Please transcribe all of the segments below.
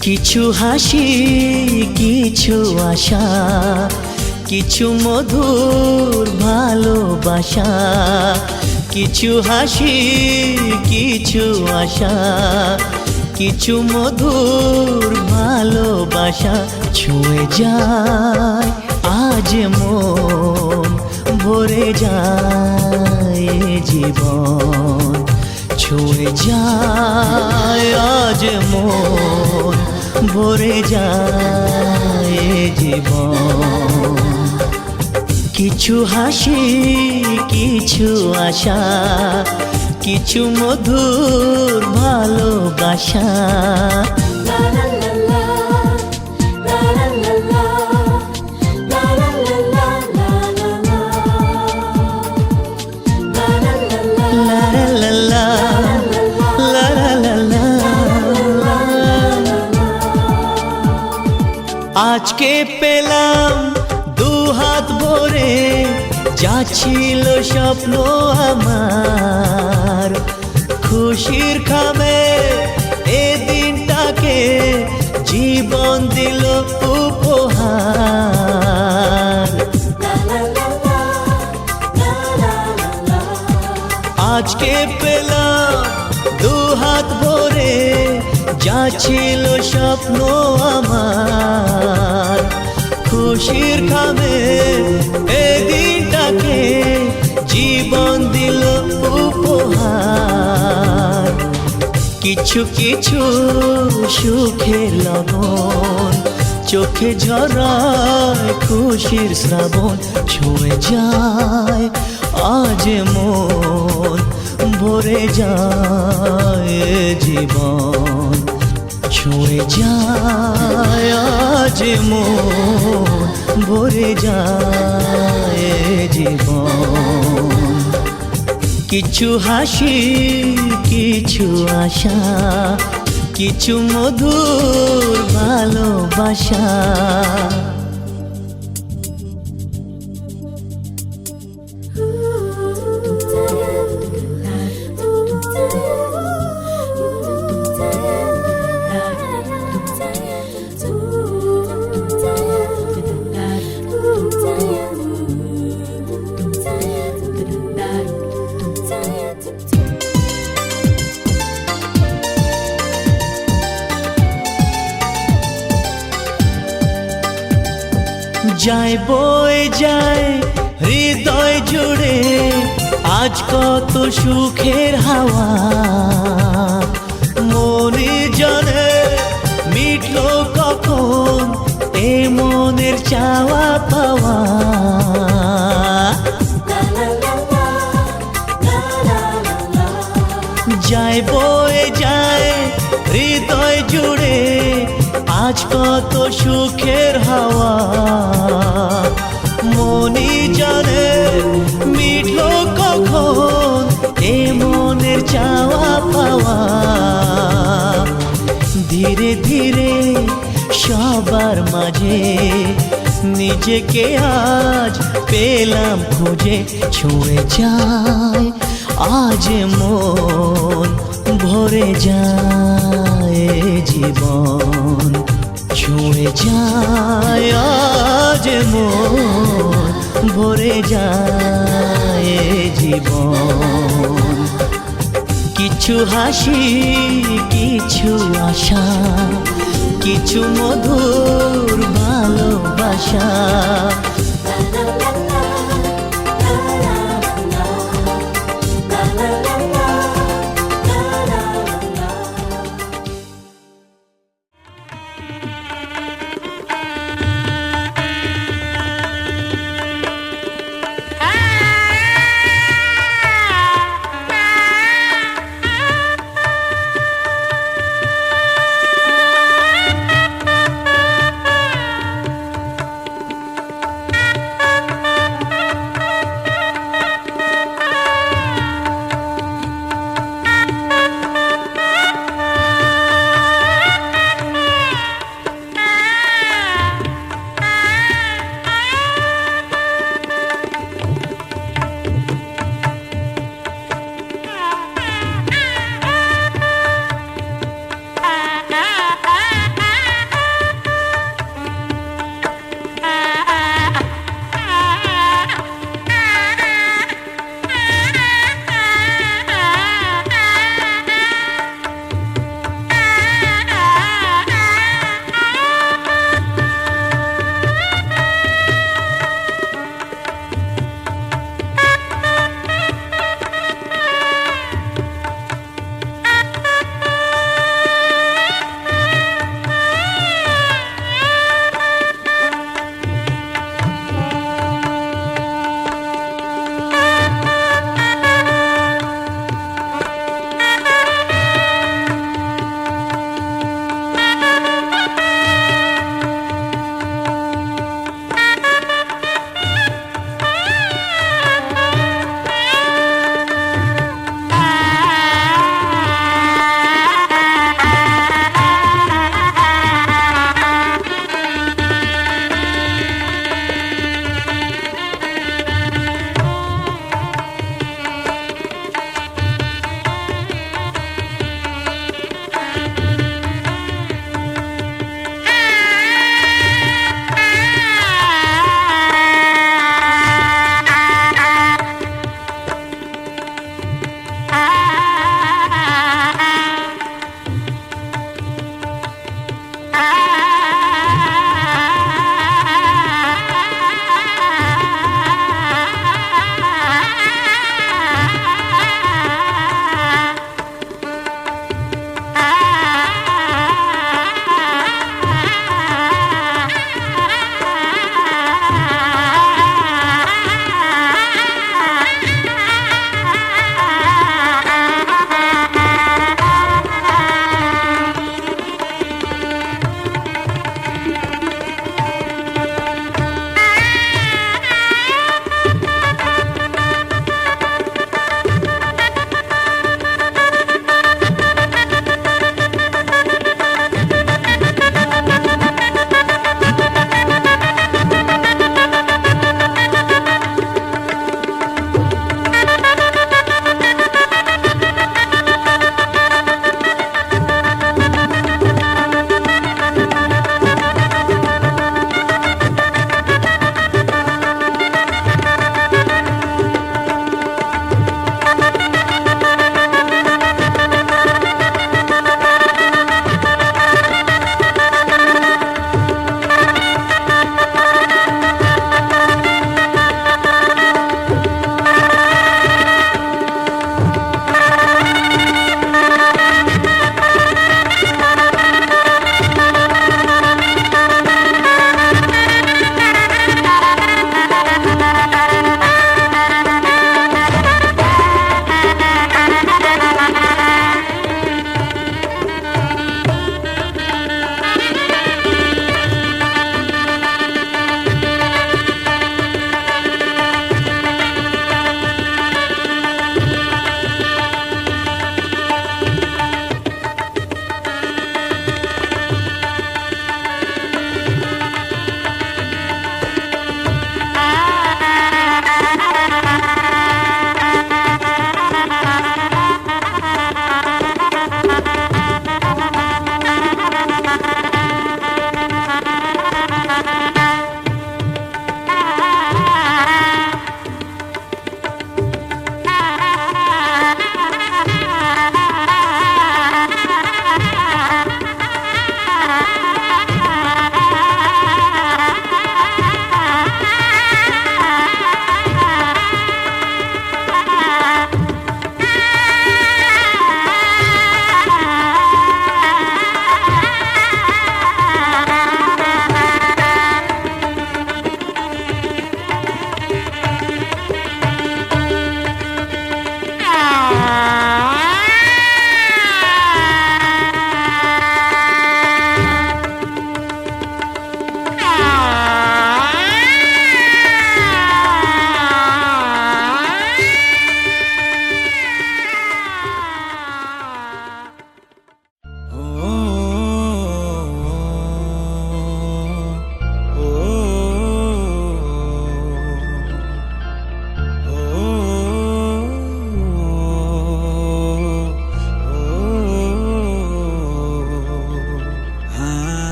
কিছু হাসি কিছু আশা, কিছু মধুর ভালোবাসা। কিছু হাসি কিছু আশা, কিছু মধুর ভালোবাসা। ছুঁয়ে যায় আজ মন, ভরে যায় জীবন। ছুঁয়ে যায় আজ মন, ভরে যায় জীবন। কিছু হাসি কিছু আশা, কিছু মধুর ভালোবাসা। আজকে পেলাম দুহাত ভরে, যা ছিল স্বপ্ন আমার। খুশির খামে এ দিনটাকে জীবন দিল উপহার। আজকে পেলাম দুহাত ভরে, যা ছিল স্বপ্ন আমার। খুশির খামে এ দিনটাকে জীবন দিল উপহার। কিছু কিছু সুখের লবণ, চোখে ঝরায় খুশির শ্রাবণ। ছুঁয়ে যায় আজ মন, ভরে যায় জীবন। ছুঁয়ে যায় আজ মন, ভরে যায় জীবন। কিছু হাসি কিছু আশা, কিছু মধুর ভালোবাসা। যায় বয়ে যায় হৃদয় জুড়ে আজ কত সুখের হাওয়া। মনে জানে মিটলো কখন এ মনের চাওয়া পাওয়া। যায় বয়ে যায় হৃদয় জুড়ে আজ কত সুখের হাওয়া। মনি জানে মিটলো কখন এ মনের চাওয়া পাওয়া। ধীরে ধীরে সবার মাঝে নিজেকে আজ পেলাম খুঁজে। ছুঁয়ে যায় আজ মন, ভরে যায় জীবন। ছুঁয়ে যায় আজ মন, ভরে যায় জীবন। কিছু হাসি কিছু আশা, কিছু মধুর ভালোবাসা।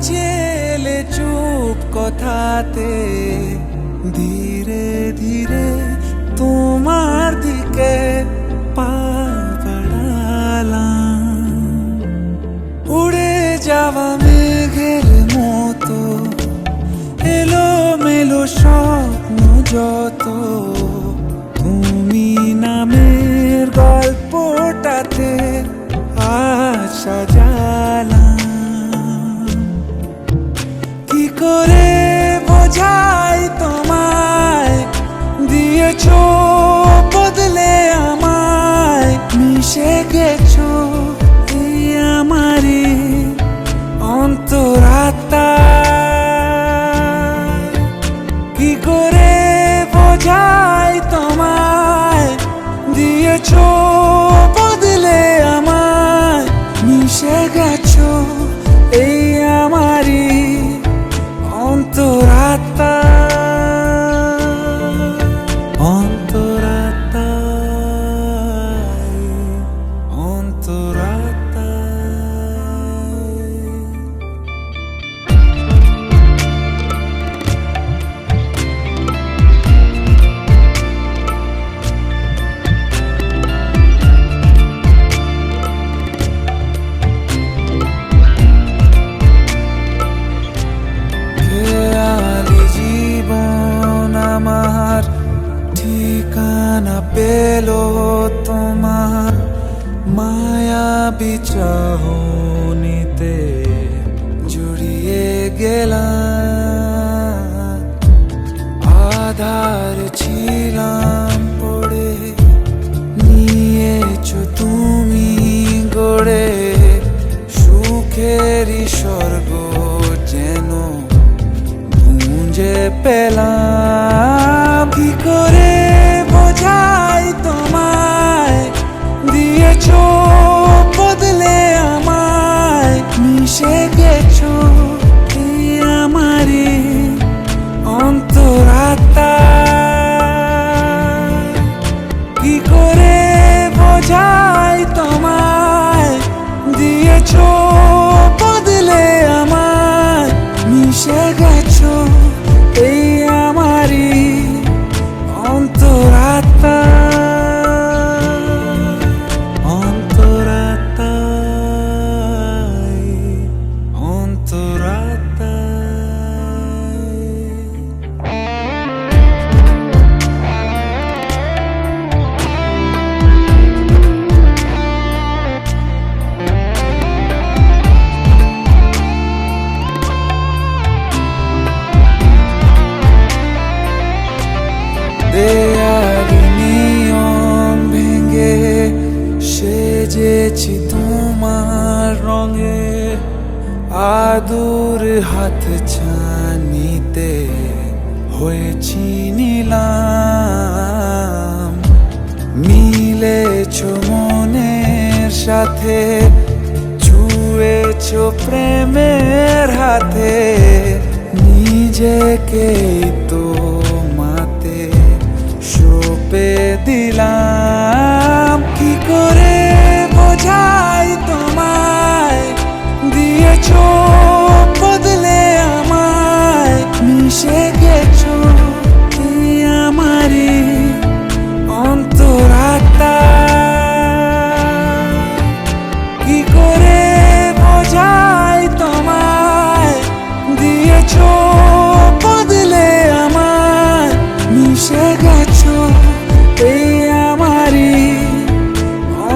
চেলে চুপ কথাতে ধীরে ধীরে তোমার দিকে পা বাড়ালাম। উড়ে যাওয়া মেঘের মতো এলো মেলো স্বপ্ন যত, তুমি নামের গল্পটাতে আজ সাজালাম। কি করে বোঝাই তোমায়, দিয়েছো বদলে আমায়, মিশে গেছো এই আমারই অন্তরাত্মায়। কি করে বোঝাই তোমায়, দিয়েছো বদলে আমায়, মিশে গেছো এই আমারই অন্তরাত্মা। অন্তরাত্মায়, অন্তরাত্মায়। খেয়ালি জীবন আমার ঠিকানা পেল তোমার মায়াবী চাহনিতে জড়িয়ে গেলাম। আধার ছিলাম পড়ে, নিয়েছো তুমি গড়ে সুখেরই স্বর্গ যেন খুঁজে পেলাম। কি করে বোঝাই তোমায়, দিয়েছো বদলে আমায়, মিশে গেছো এই আমারই অন্তরাত্মায়। কি করে বোঝাই তোমায়, দিয়েছো বদলে আমায়, মিশে গেছো এই আমারই অন্তরাত্মা। অন্তরাত্মায়, অন্তরাত্মায়। দেয়ালি নিয়ম ভেঙে সেজেছি তোমার রঙে, আদুর হাত ছানিতে হয়েছি নিলাম। মিলেছো মনের সাথে, ছুঁয়েছো প্রেমের হাতে, নিজেকে তো মাতে সঁপে দিলাম। কি করে বোঝাই তোমায়, দিয়েছো বদলে আমায়, মিশে গেছো এই আমারই অন্তরাত্মায়। কি করে বোঝাই তোমায়, দিয়েছো বদলে আমায়, মিশে গেছো এই আমারই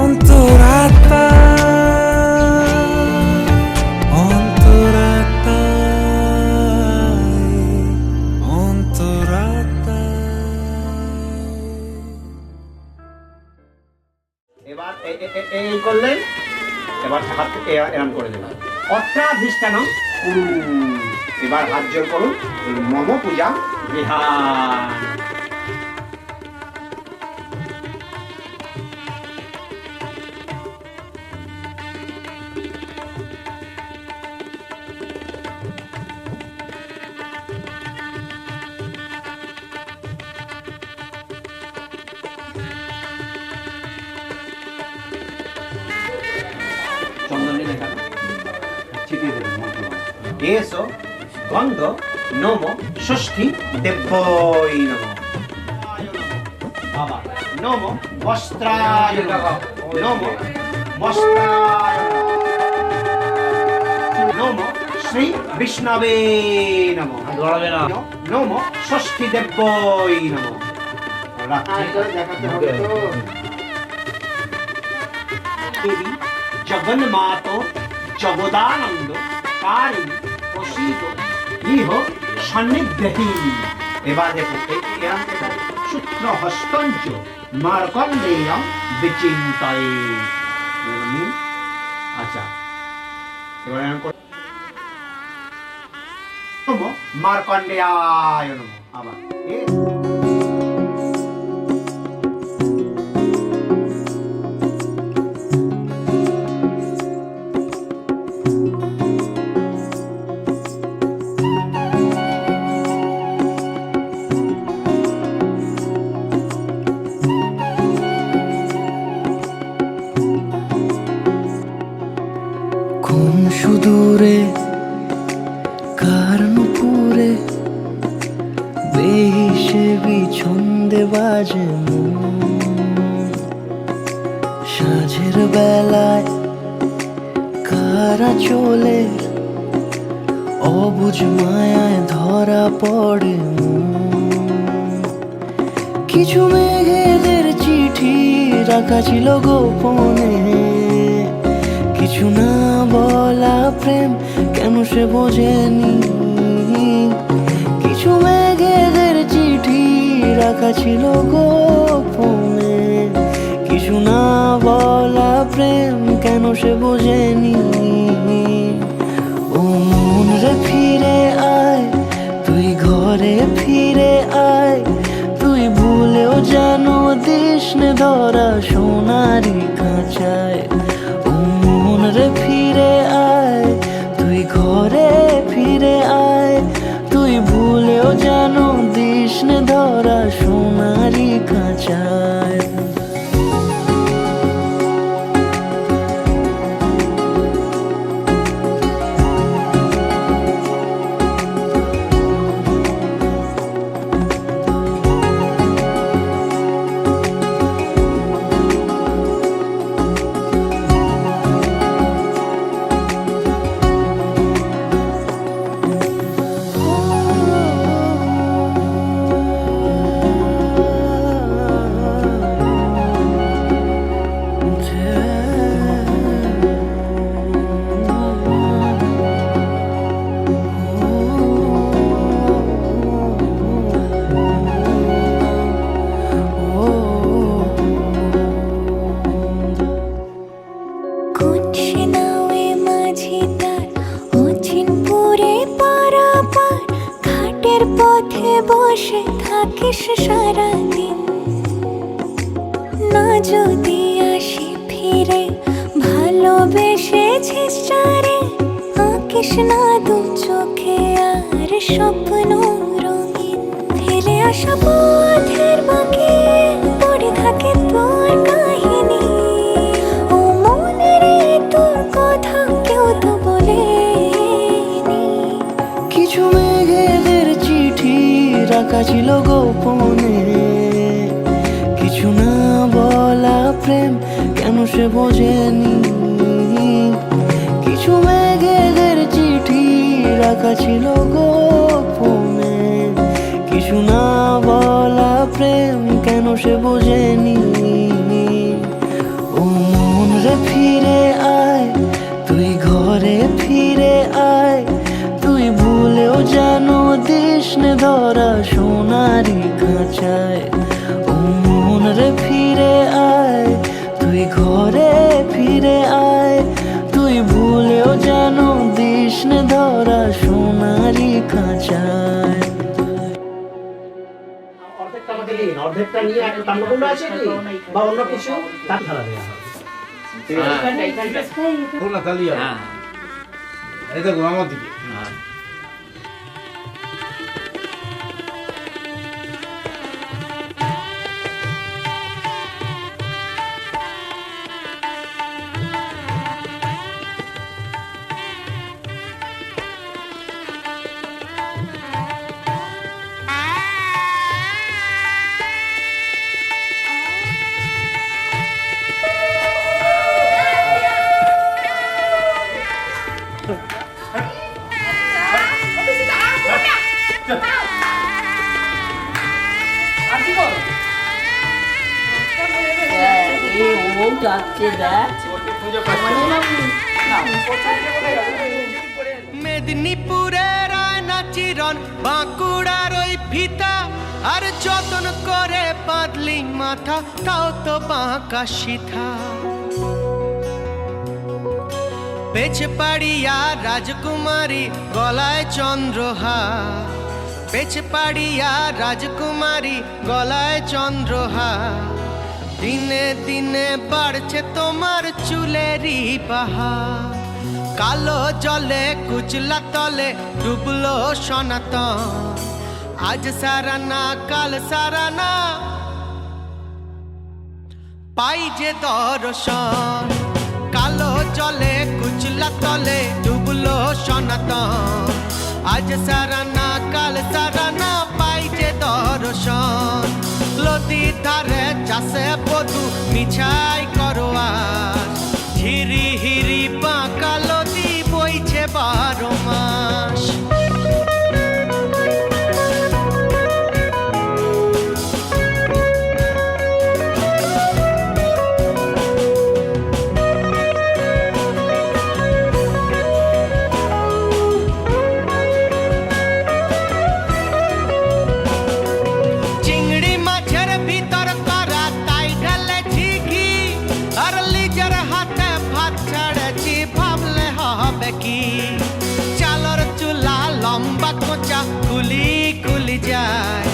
অন্তরাত্মা। অন্তরাত্মায়, অন্তরাত্মায়। এবার এই করলেন, এবার হাত এরম করে দেবেন, অত্রাধিষ্ঠানম কুরু। এবার হাত জোর করুন, মম পূজা বিহার। চন্দন লেখা ছিটিয়ে দেবেন। এসো গন্ধ নম ষষ্ঠী দেব্যই নম। বাবা নম বস্ত্রায় নম, নম বস্ত্রায় নম শ্রী বিষ্ণবে নম, নম ষষ্ঠী দেব্যই নম। দেবী জগন্মাত জগদানন্দ কারিণী প্রসীদ ইহ সন্নিধি। এবার দেখো সূত্র হস্তঞ্চ মার্কণ্ডেয়ং বিচিন্তয়ে। আচ্ছা এবার নম মার্কণ্ডেয়ায় নম। আবার কোন সুদূরে কার নুপুরে বেহিসেবি ছন্দে বাজে মন। সাঁঝের বেলায় কারা চলে অবুঝ মায়ায় ধরা পড়ে মন। কিছু মেঘেদের চিঠি রাখা ছিল গোপনে, কিছু না বলা প্রেম কেন সে বোঝেনি। কিছু মেঘেদের চিঠি রাখা ছিল গোপনে, কিছু না বলা প্রেম কেন সে বোঝেনি। ও মন রে ফিরে আয়, তুই ঘরে ফিরে আয়, তুই ভুলেও যেন দিস নে ধরা সোনারি খাঁচায়। ও মন রে ফিরে আয়, তুই ঘরে ফিরে আয়, তুই ভুলেও যেন দিস নে ধরা সোনারি খাঁচায়। বসে থাকিস সারাদিন, না যদি আসি ফিরে ভালোবেসেছিস যারে, আঁকিস না দু চোখে আর স্বপ্ন রঙিন। ফেলে আসা পথের বাঁকে পড়ে থাকে তোর কাহিনী, ও মনে রে তোর কথা কেউ তো বলেনি। কিছু মেঘেদের চিঠি রাখা ছিল গোপনে, কিছু না বলা প্রেম কেন সে বোঝেনি। কিছু মেঘেদের চিঠি রাখা ছিল গোপনে, কিছু না বলা প্রেম কেন সে বোঝেনি। ও মন রে ফিরে আয়, তুই ঘরে ফিরে আয়, তুই ভুলেও যেন দিস নে ধরা সোনারি খাঁচায়। ও মন রে ফিরে আয়, তুই ঘরে ফিরে আয়, তুই ভুলেও যেন দিস নে ধরা সোনারি খাঁচায়। অর্ধেকটা আমাকে দিন, অর্ধেকটা নিয়ে একটা তাম্রকুণ্ড আছে কি বা অন্য কিছু তার ঢালা দেওয়া হবে। এই দেখো আমার দিকে। ও যাচ্ছে দেখ মেদিনীপুরের আয়না চিরন বাঁকুড়ার ওই ফিতা আর যতন করে বাঁধলি মাথা তাও তো বাঁকা সিথা পেছে পাড়িয়া রাজকুমারী গলায় চন্দ্রহার পেছে পাড়িয়া রাজকুমারী গলায় চন্দ্রহার দিনে দিনে বাড়ছে তোমার চুলেরই বাহার কালো জলে কুচলা তলে ডুবলো সনাতন আজ সারানা কাল সারানা পাই যে দর্শন কালো জলে কুচলা তলে ডুবলো সনাতন আজ সারানা কাল সারানা পাই যে দর্শন নদীর ধারে চাষে বধু মিছাই করো আজ হিরি হিরি বাঁকা নদী বইছে 12 মাস চিংড়ি মাছের ভিতর করা তাই ঢালেছি ঘি আর লিজের হাতে ভাত ছেড়েছি ভাবলে হবে কি চালর চুলা লম্বা কোচা কুলি কুলি যায়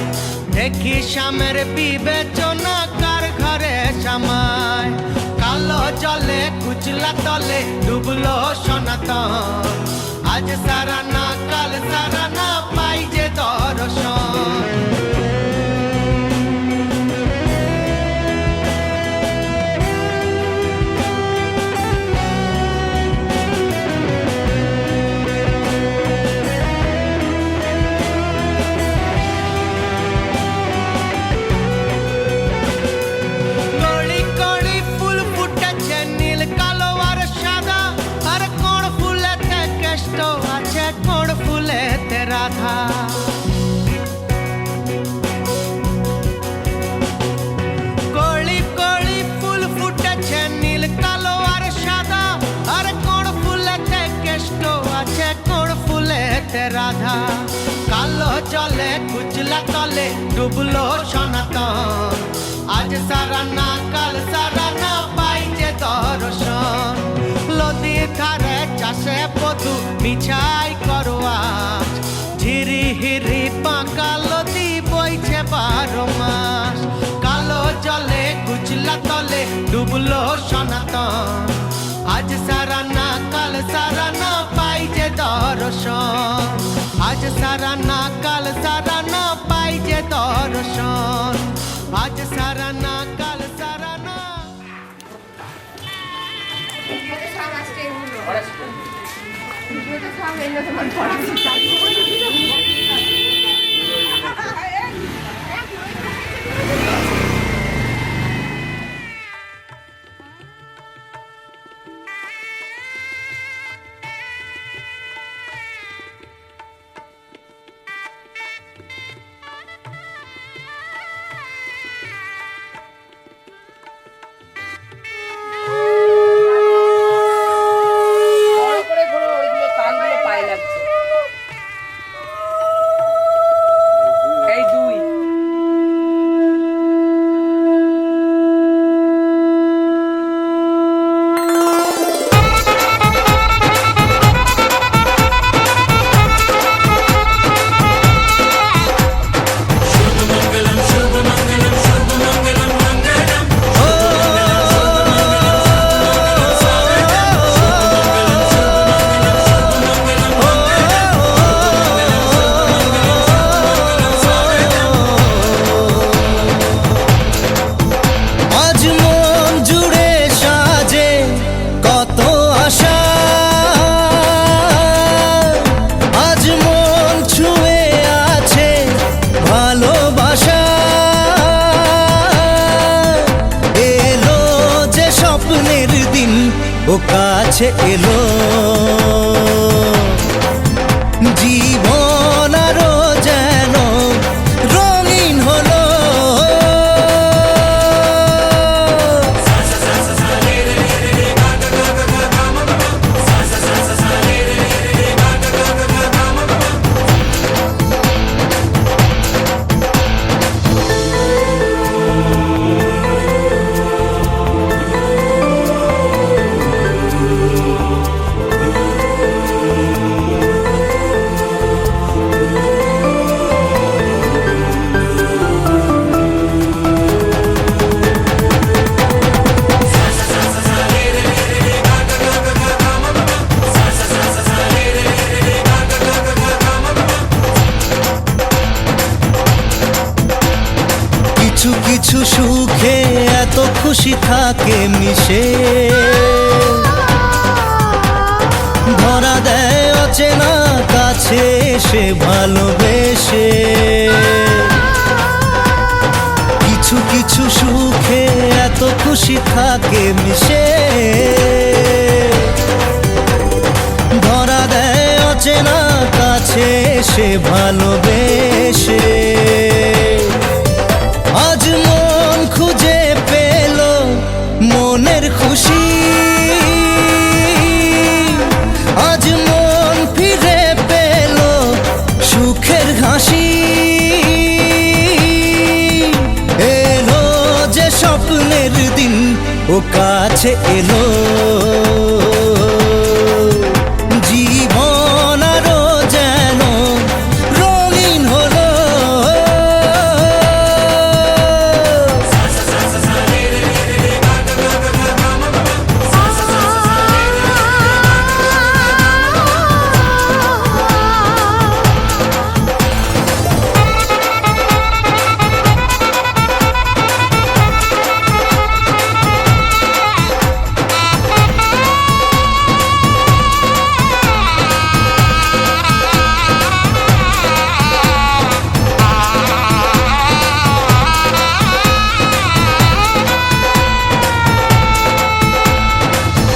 দেখি স্বামের বিবেচনা কার ঘরে সামায় কালো জলে কুচলা তলে ডুবলো সনাতন আজ সারানা কাল সারানা পাই যে দর্শন কড়ি কড়ি ফুল ফুটেছে নীল কালো আর সাদা আর কোন ফুলেতে কেষ্ট আছে কোন ফুলেতে রাধা কড়ি কড়ি ফুল ফুটেছে নীল কালো আর সাদা আর কোন ফুলেতে কেষ্ট আছে কোন ফুলেতে রাধা কালো জলে কুচলা তলে ডুবলো সনাতন আজ সারানা কাল সারানা পাই যে দর্শন নদীর ধারে চাষে বধু মিছাই করো আজ ঝিরি হিরি বাঁকা নদী বইছে 12 মাস কালো জলে কুচলা তলে ডুবলো সনাতন আজ সারানা কাল সারানা পাই যে দর্শন আজ সারানা কাল সারানা পাই যে দর্শন আজ সারানা কাল সারানা ও কাছে এলো জীবন আরো যেন রঙিন হলো কিছু কিছু সুখে এত খুশি থাকে মিশে, ধরা দেয় অচেনা কাছে এসে ভালোবেসে। কিছু কিছু সুখে এত খুশি থাকে মিশে, ধরা দেয় অচেনা কাছে এসে ভালোবেসে। আজ মন খুঁজে পেল মনের খুশি, আজ মন ফিরে পেল সুখের হাসি। এলো যে স্বপ্নের দিন ও কাছে এলো, জীবন আরো যেন রঙিন হলো।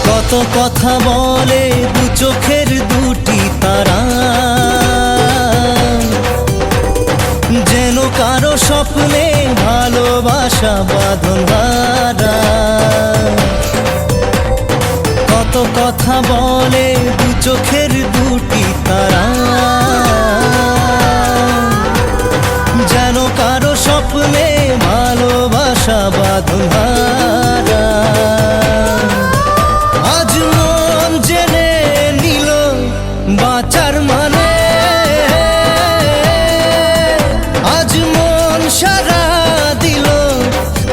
কত কথা বলে দু চোখের দুটি তারা, যেন কারো স্বপ্নে ভালোবাসা বাঁধন হারা। কত কথা বলে দু চোখের দুটি তারা, যেন কারো স্বপ্নে ভালোবাসা বাঁধন হারা। আজ মন জেনে নিল বাঁচার মানে, আজ মন সারা দিল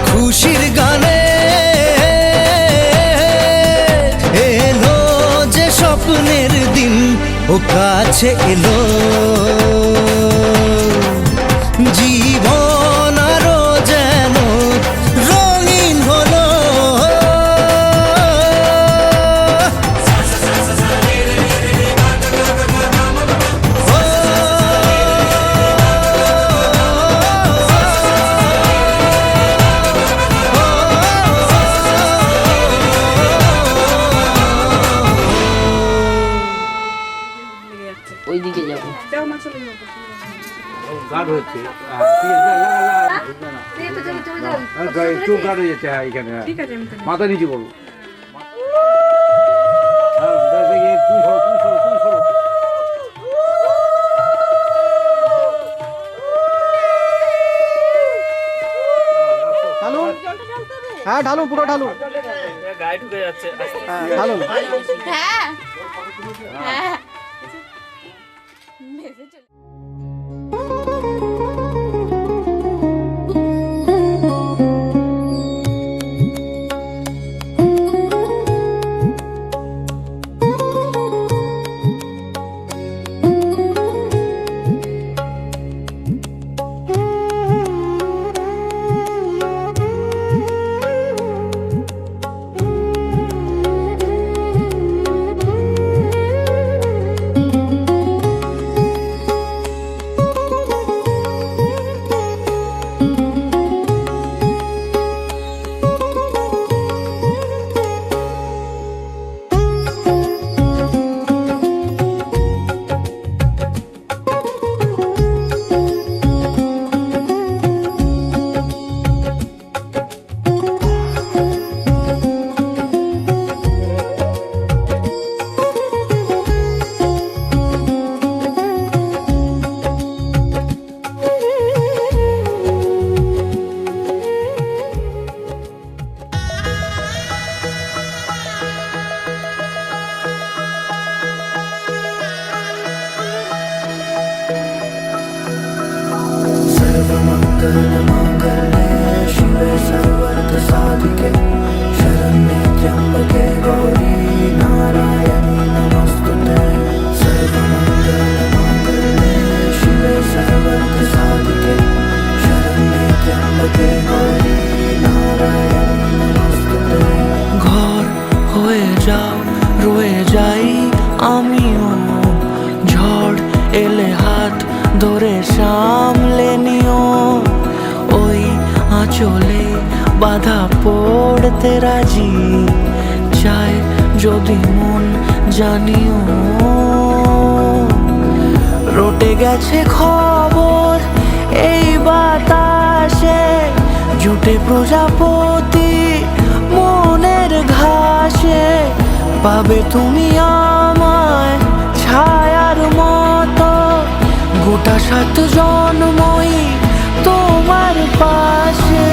খুশির গানে। এলো যে স্বপ্নের দিন ও কাছে এলো, জীবন আরো যেন রঙিন হলো। ওইদিকে যাবো। গার্ড হচ্ছে একটু গার্ড হয়ে যাচ্ছে। হ্যাঁ এখানে মাথা নিচে করবো। হ্যাঁ ঢালুন, পুরো ঢালুন। গায়ে ঢুকে যাচ্ছে। হ্যাঁ ঢালুন। হ্যাঁ হ্যাঁ Again. চলে বাধা পড়তে রাজি চায় যদি মন জানিও রটে গেছে খবর এই বাতাসে জুটে প্রজাপতি মনের ঘাসে পাবে তুমি আমায় ছায়ার মতো গোটা 7 জন্মই তোমার পাশে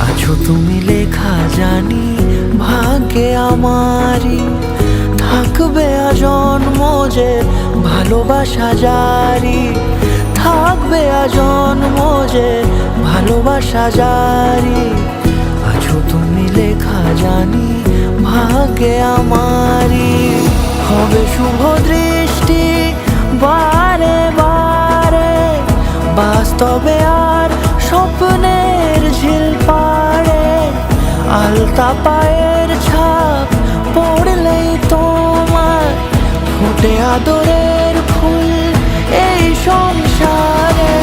আছো তুমি লেখা জানি ভাগ্যে আমারই থাকবে আজন্ম যে ভালোবাসা জারি থাকবে আজন্ম যে ভালোবাসা জারি আছো তুমি লেখা জানি ভাগ্যে আমারই হবে শুভ দৃষ্টি বারে বারে বাস্তবে আর স্বপ্নের ঝিল পাড়ে আলতা পায়ের ছাপ পড়লেই তোমার ফুটে আদরের ফুল এই সংসারে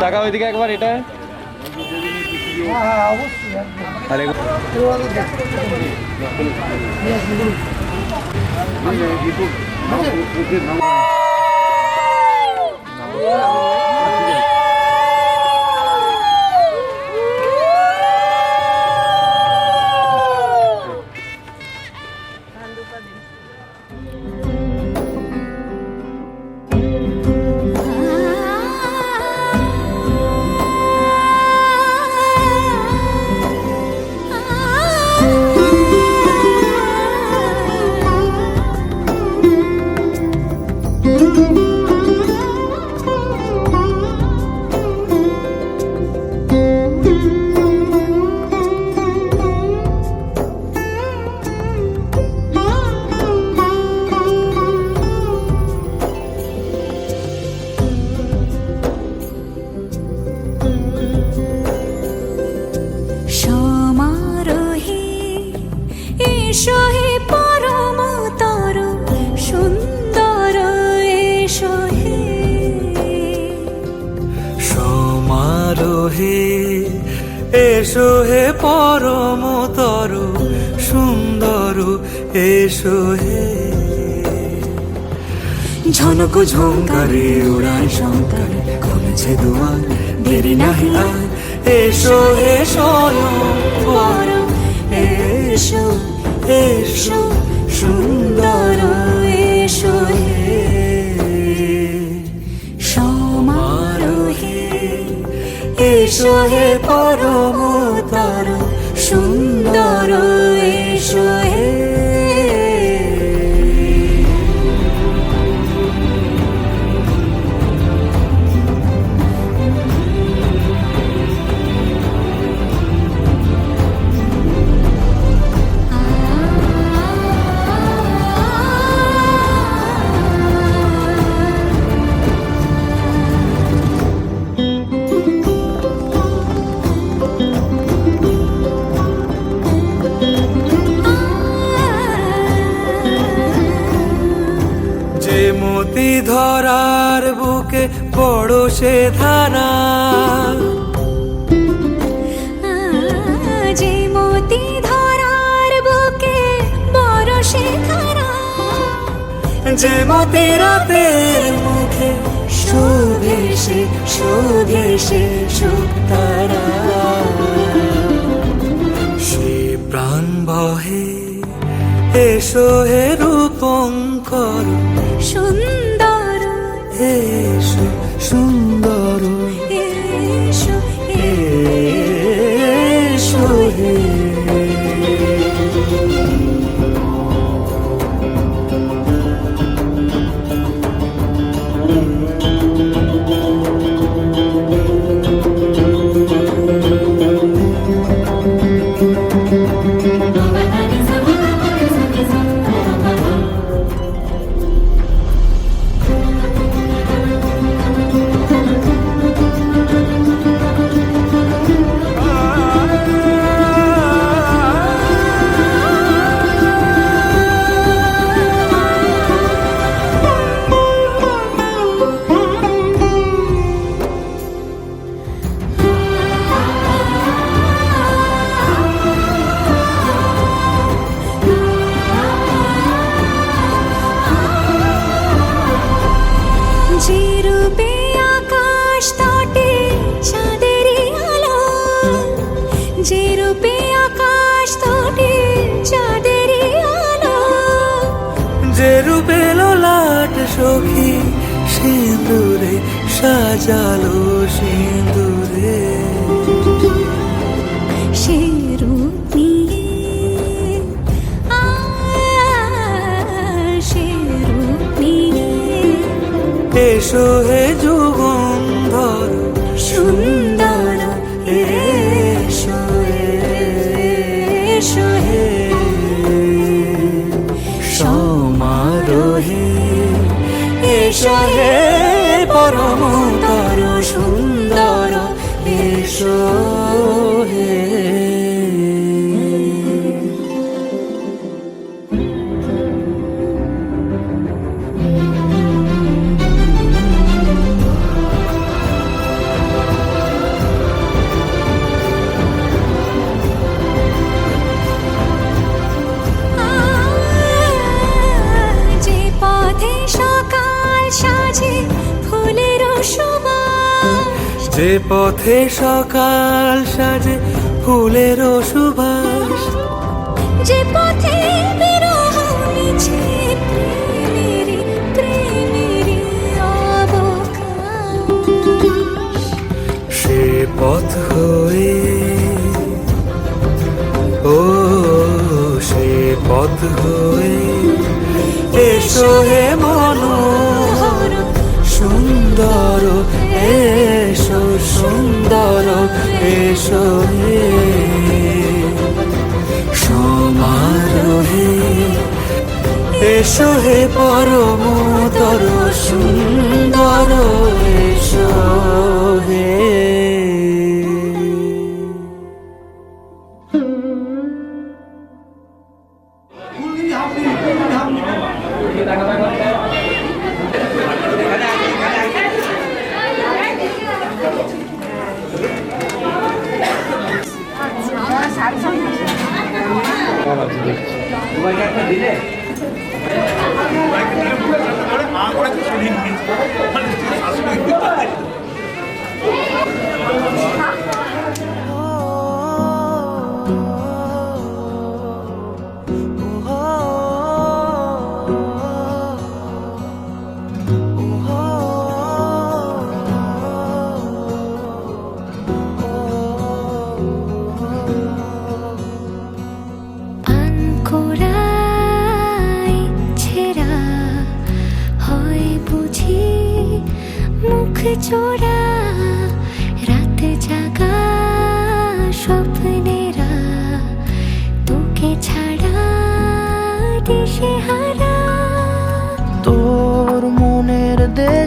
টাকা ওইদিকে একবার এটা আরে এসো হে পরমতর সুন্দর এসো হে ঝনক ঝঙ্কারে উড়ায় শঙ্কারে কোন খুলছে দুয়ার, দেরি নাহি আর, এসো এসো পরম, এসো এসো সুন্দর, এসো হে সমারোহে, এসো হে পরমতর সুন্দর, এসো হে। যে মতি ধরার বুকে পড়োশে ধারা, যে মতি ধরার বুকে বরষে ধারা, যে মতি রাতের মুখে শোভে সে, শোভে সে শুকতারা, সে প্রাণ বহে, এসো হে রূপঙ্কর সুন্দর, এসো সুন্দর, এসো এসো হে। যে রূপে আকাশ তটে চাঁদেরই আলো, যে রূপে আকাশ তটে চাঁদেরই আলো, যে রূপে ললাট সখী সিঁদুরে সাজালো সিঁদুরে, সে রূপ নিয়ে, সে রূপ নিয়ে, এসো হে যুগন্ধর সুন্দর, এসো এসো হে সমারোহে, এসো হে পরমতর সুন্দর, এসো হে। যে পথে সকাল সাজে ফুলের সুবাস, যে পথে সকাল সাজে ফুলের সুবাস, যে পথে বিরহ মিছে প্রেমেরই প্রেমেরই অবকাশ, সে পথ হয়ে, ও সে পথ হয়ে, এসো হে মনোহর সুন্দর, এসো সুন্দর, এসো হে সমারোহে, এসো হে পরমতর সুন্দর, এসো হে। তোমাকে একটা দিলে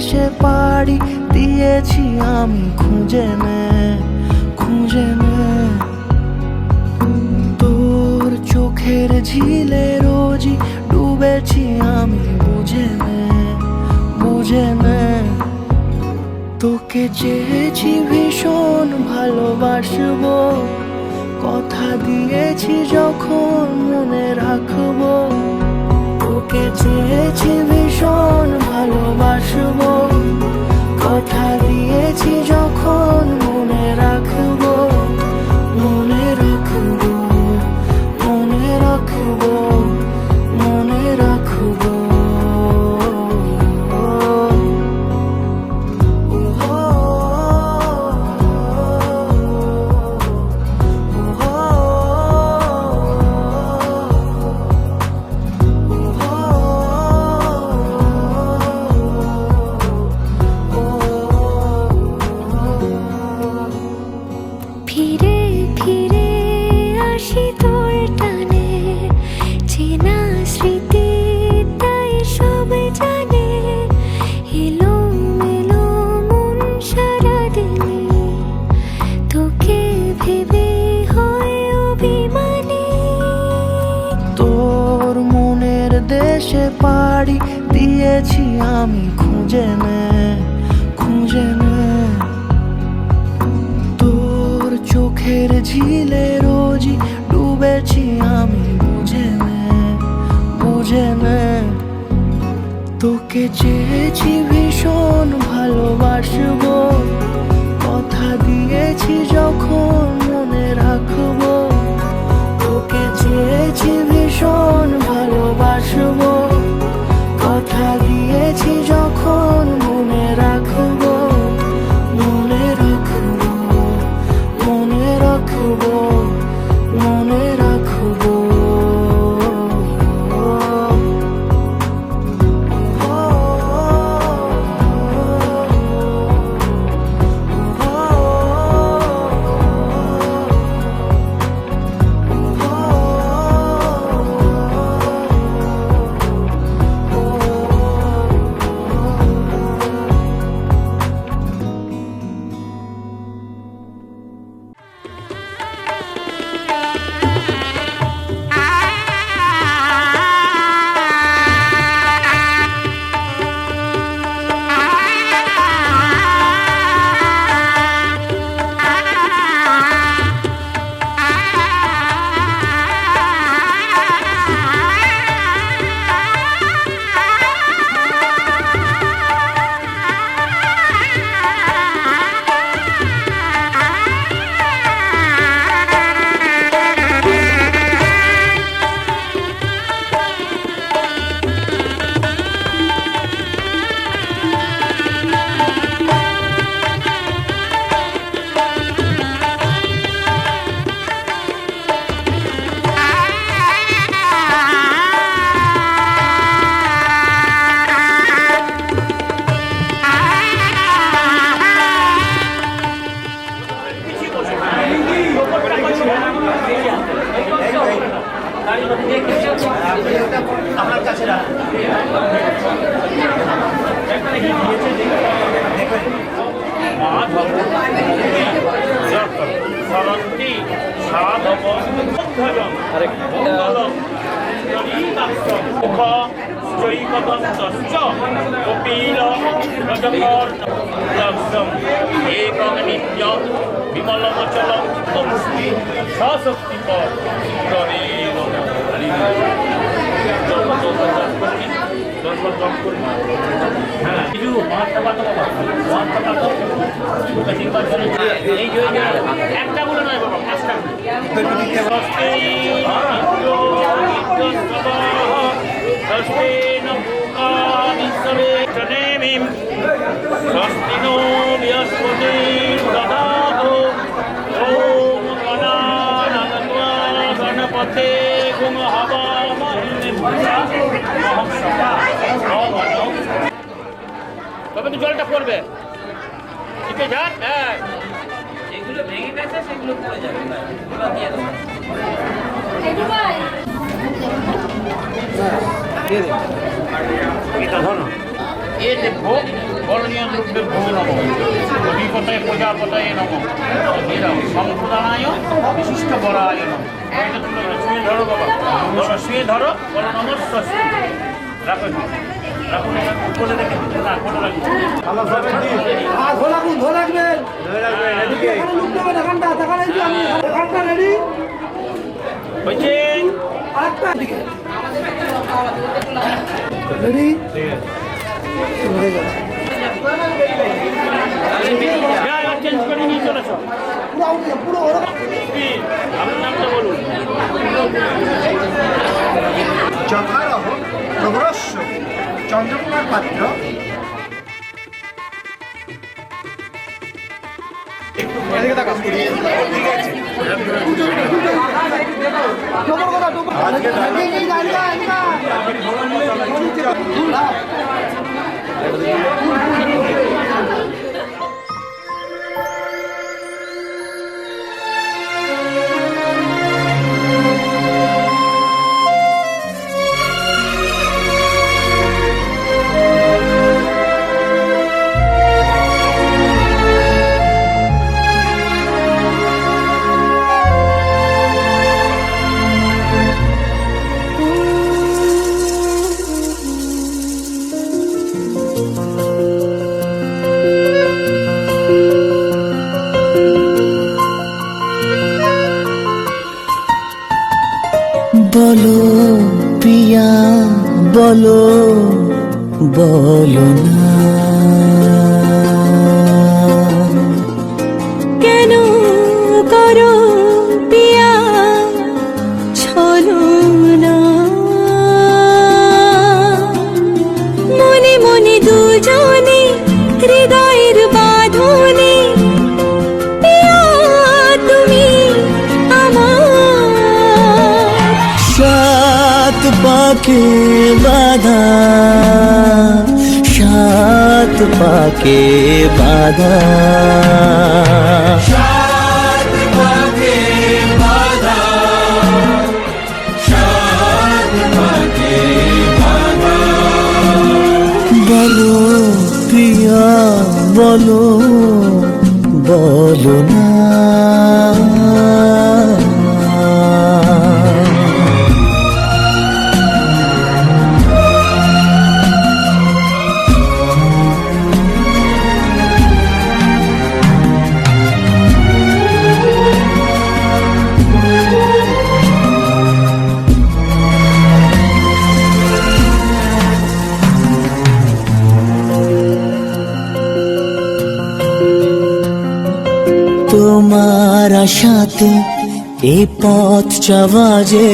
দেশে পাড়ি দিয়েছি আমি খুঁজে নে, খুঁজে নে। তোর চোখের ঝিলে রোজই ডুবেছি আমি, বুঝে নে, বুঝে নে। তোকে চেয়েছি ভীষণ ভালোবাসবো, কথা দিয়েছি যখন মনে রাখবো। তোকে চেয়েছি ভীষণ ভালোবাসবো, কথা দিয়েছি যখন মনে রাখবো, মনে রাখবো, মনে রাখবো, মনে রাখবো। ফিরে ফিরে আসি তোর টানে, চেনা স্মৃতি তাই সব জানে। এলো মেলো মন সারাদিনে, তোকে ভেবে হয় অভিমানী। তোর মনের দেশে পাড়ি দিয়েছি আমি, খুঁজে নে, খুঁজে নে। তোর চোখের ঝিলে রোজই ডুবেছি আমি, বুঝে নে, বুঝে নে। তোকে চেয়েছি ভীষণ ভালোবাসবো, কথা দিয়েছি যখন মনে রাখবো। তোকে চেয়েছি ভীষণ ভালোবাসবো, কথা দিয়েছি যখন মনে রাখবো, মনে রাখবো, মনে রাখবো, মনে রাখবো। তবে তো জলটা পড়বে ঠিক আছে হ্যাঁ যেগুলো ভেঙে গেছে সেগুলো পড়ে যাবে দিয়ে দেবো এটা ধরো এ দেবো বরণীয় দ্রব্যে ভো নম অধিপতয়ে প্রজাপতয়ে নম এরম সম্প্রদানায় বিশিষ্ট বরায় নম এটা তুলে শুয়ে ধরো বাবা শুয়ে ধরো বলো নমস্য রাখো রাখো করে দেখে না করে রাখো হয়েছে চেঞ্জ করে নিয়ে চলেছ আমার নামটা বলুন যথারহ নবরস্য চন্দ্রকুমার পাত্র বলো পিয়া বলো বলো না কেন করো পিয়া ছলো না মনে মনে দুজনে হৃদয়ের বাঁধনে পিয়া তুমি আমার সাত পাকে বাধা সাত পাকে বাধা সাত পাকে বাধা সাত পাকে বাধা বলো প্রিয়া বলো বলো না তোমার আশাতে এ পথ চাওয়া যে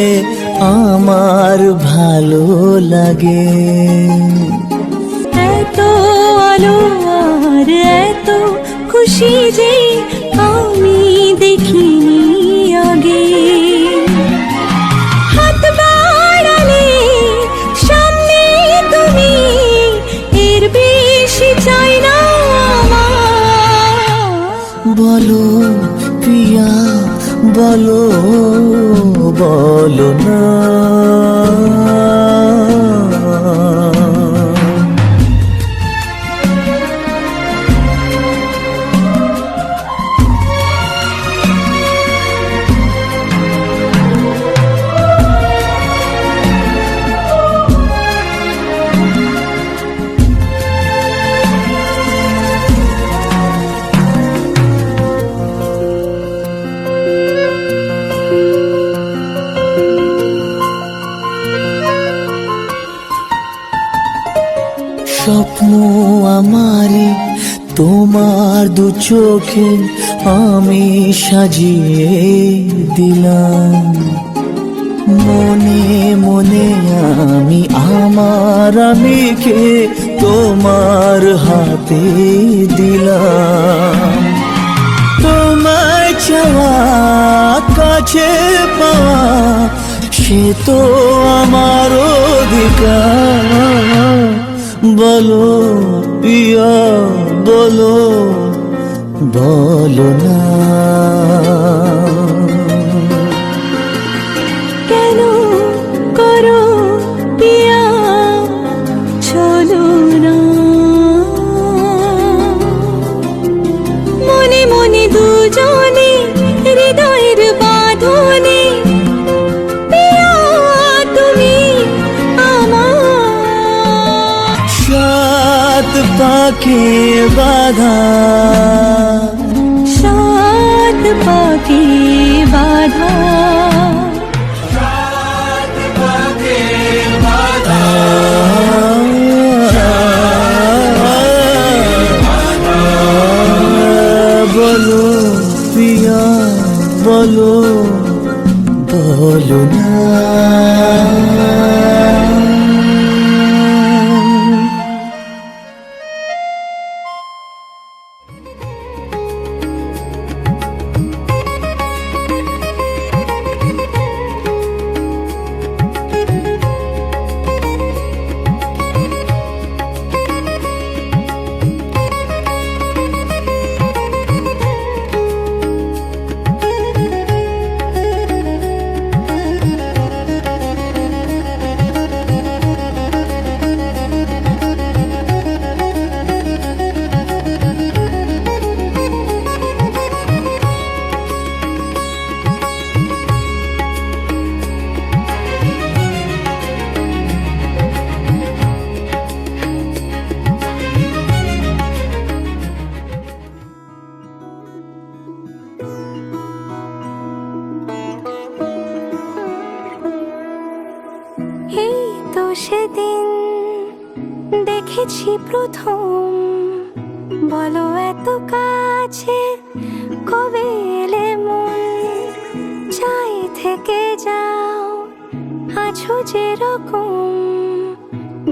আমার ভালো লাগে এত আলো আর এত খুশি যে আমি দেখিনি আগে হাত বাড়ালে সামনে তুমি এর বেশি চাই না বলো প্রিয়া বলো বলো না স্বপ্ন আমারে তোমার দু চোখে আমি সাজিয়ে দিলাম মনে মনে আমি আমার আমিকে তোমার হাতে দিলাম তোমায় চাওয়া কাছে পাওয়া সে তো আমার অধিকার বলো প্রিয়া বলো বলো না কেন করো পিয়া চলো না দুজনে হৃদয়ের বাঁধনে পিয়া তুমি আমার। সাত পাকে বাধা, সাত পাকে বাধা, বলো প্রিয়া বলো, বলো না। এই তো সেদিন দেখেছি প্রথম, বলো এত কাছে কবে এলে মন, চাই থেকে যাও আছো যেরকম,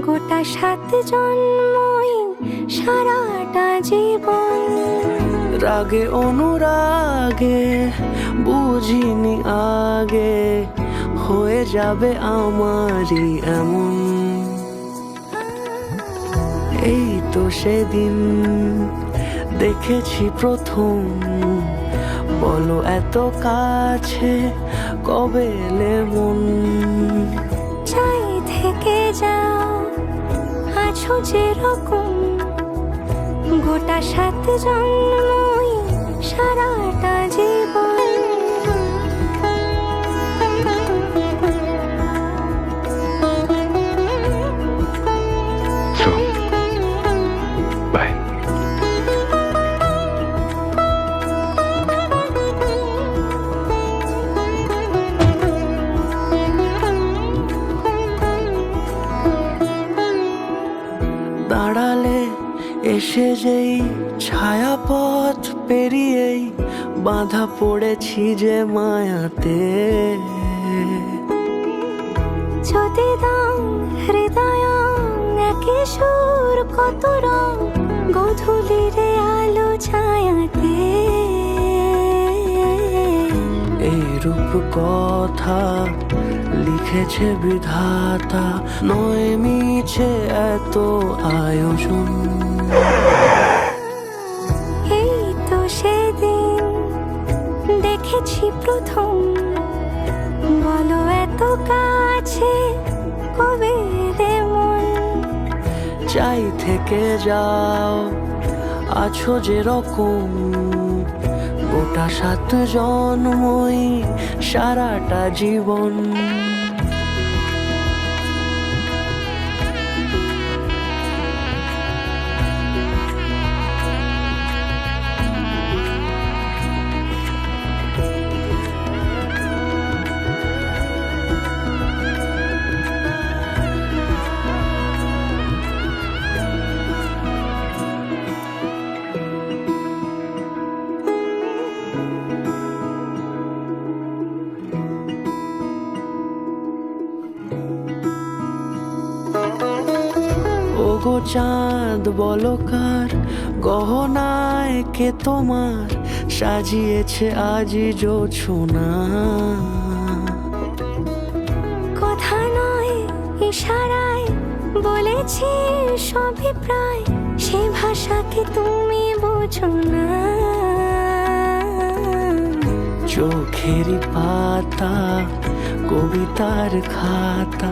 গোটা 7 জন্মই সারাটা জীবন। রাগে অনুরাগে বুঝিনি আগে, হয়ে যাবে আমারই এমন। এই তো সেদিন দেখেছি প্রথম, বলো এত কাছে কবে এলে মন, চাই থেকে যাও আছো যেরকম, গোটা 7 জন্মই সারাটা জীবন। দাঁড়ালে এসে যেই ছায়াপথ পেরিয়েই বাঁধা পড়েছি যে মায়াতে, যদি দাও হৃদয় একে সুর কত রং, গধূলিরে আলো ছায়াতে। এই রূপ কথা লিখেছে বিধাতা, নয় মিছে এত আয়োজন। এই তো সেদিন দেখেছি প্রথম, বলো এত কাছে কবে এলে মন, চাই থেকে যাও আছো যেরকম, গোটা 7 জন্মই সারাটা জীবন। ওগো চাঁদ বলো কার গহনায় কে তোমার সাজিয়েছে আজি জোছনা, কথা নয় ইশারায় বলেছি সবই প্রায়, সে ভাষাকে তুমি বোঝো না। চোখেরই পাতা কবিতার খাতা,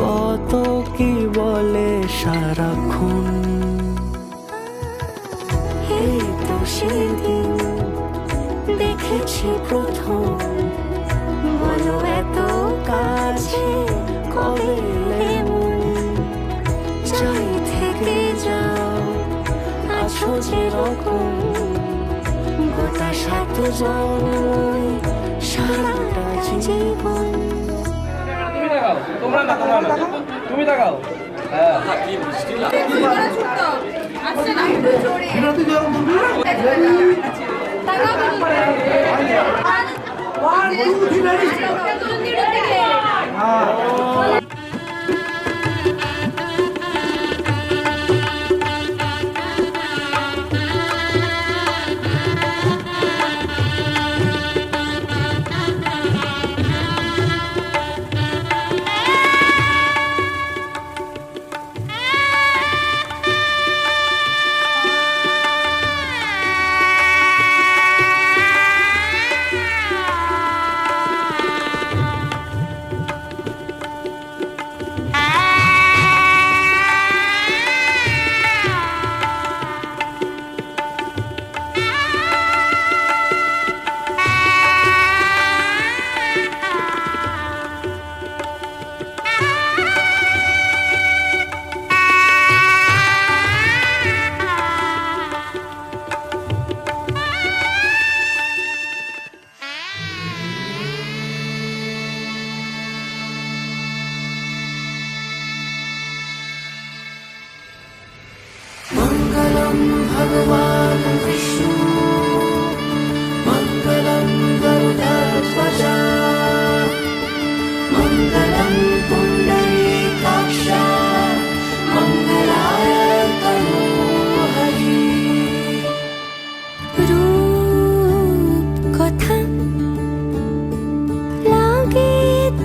কত কি বলে সারাক্ষণ। এই তো সেদিন সে প্রথম বলো এত কাছে কবে এমন চাই থেকে যাও আছো যেরকম গোটা 7 জন্ম সারাটা জীবন। তুমি দেখাও मङ्गलं भगवान् विष्णु मङ्गलं गरुडध्वज मङ्गलं पुण्डरीकाक्ष मङ्गलाय तनोहरि। রূপ কথা লাগে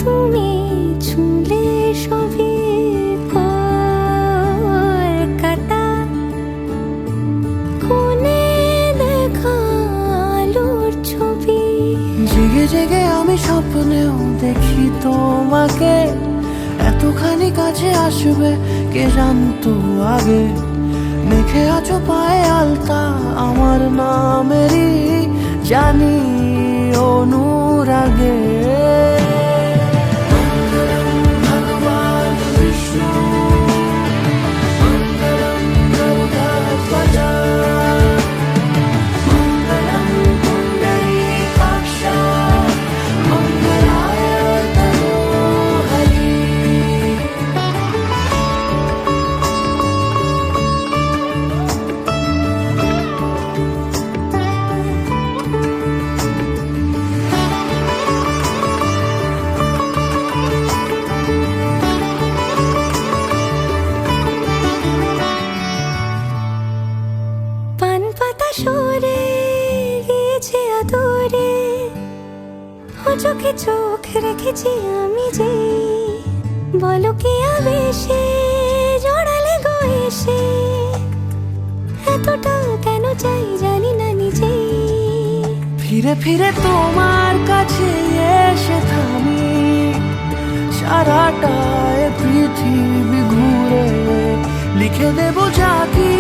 তুমি ছুঁলে সবই কলকাতা কোণে দেখা আলোর ছবি। জেগে জেগে আমি স্বপ্নেও দেখি তোমাকে এতখানি কাছে আসবে কে জানতো আগে। মেখে আছো পায়ে আলতা আমার নামেরই জানি অনুরাগে। মঙ্গলম ভগবান বিষ্ণু মঙ্গলম গরুডধ্বজ মঙ্গলম পুণ্ডরীকাক্ষ মঙ্গলায় তনোহরি। পান পাতা সরে গিয়েছে আদরে ও চোখে চোখ রেখেছি আমি যে বলো কি আবেশে জড়ালে গো এসে এতটা কেন চাই জানি না নিজে। ফিরে ফিরে তোমার কাছে এসে থামি সারাটা এ পৃথিবী ঘুরে লিখে দেব যা কি